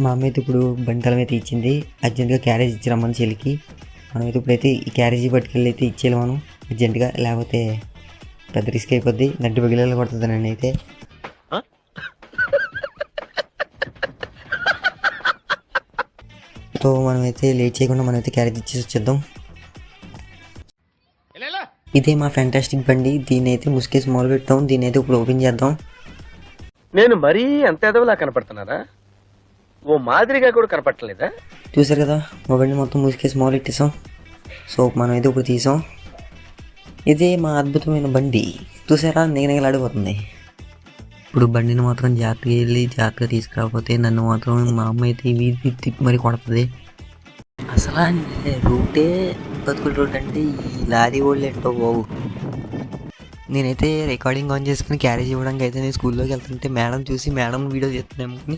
మా అమ్మ అయితే ఇప్పుడు బండి అయితే ఇచ్చింది. అర్జెంట్గా క్యారేజ్ ఇచ్చి రమ్మని చెల్లికి. మనమైతే ఇప్పుడైతే ఈ క్యారేజీ పట్టుకెళ్ళి అయితే ఇచ్చేయాలి మనం అర్జెంటుగా, లేకపోతే పెద్ద రిస్క్ అయిపోద్ది. దంటి పగిలేలా కొడుతుంది నన్ను అయితే. సో మనమైతే లేట్ చేయకుండా మనమైతే క్యారేజ్ ఇచ్చేసి వచ్చేద్దాం. ఇదే మా ఫ్యాంటాస్టిక్ బండి. దీన్ని అయితే ముసుకేసి మొదలు పెట్టాం. దీన్ని అయితే ఇప్పుడు ఓపెన్ చేద్దాం. నేను మరీ అంత ఎదవలా కనపడుతున్నారా? ఓ మాదిరిగా కూడా కనపడలేదా? చూసారు కదా, మా బండి మొత్తం ముసుకేసి మొదలు పెట్టేసాం. సో మనం అయితే ఇప్పుడు తీసాం. ఇదే మా అద్భుతమైన బండి. చూసారా, నిగనిగలాడిపోతుంది. ఇప్పుడు బండిని మాత్రం జాగ్రత్తగా వెళ్ళి జాగ్రత్తగా తీసుకురాకపోతే నన్ను మాత్రం మా అమ్మ అయితే వీధి తిప్పి మరి కొడుతుంది. అసలు రూటే బతుకుల రోడ్ అంటే ఈ లారీ వాళ్ళు ఏంటో బాబు. నేనైతే రికార్డింగ్ ఆన్ చేసుకుని క్యారేజ్ ఇవ్వడానికి అయితే నేను స్కూల్లోకి వెళ్తుంటే మేడం చూసి మేడం వీడియో చేస్తున్నాను.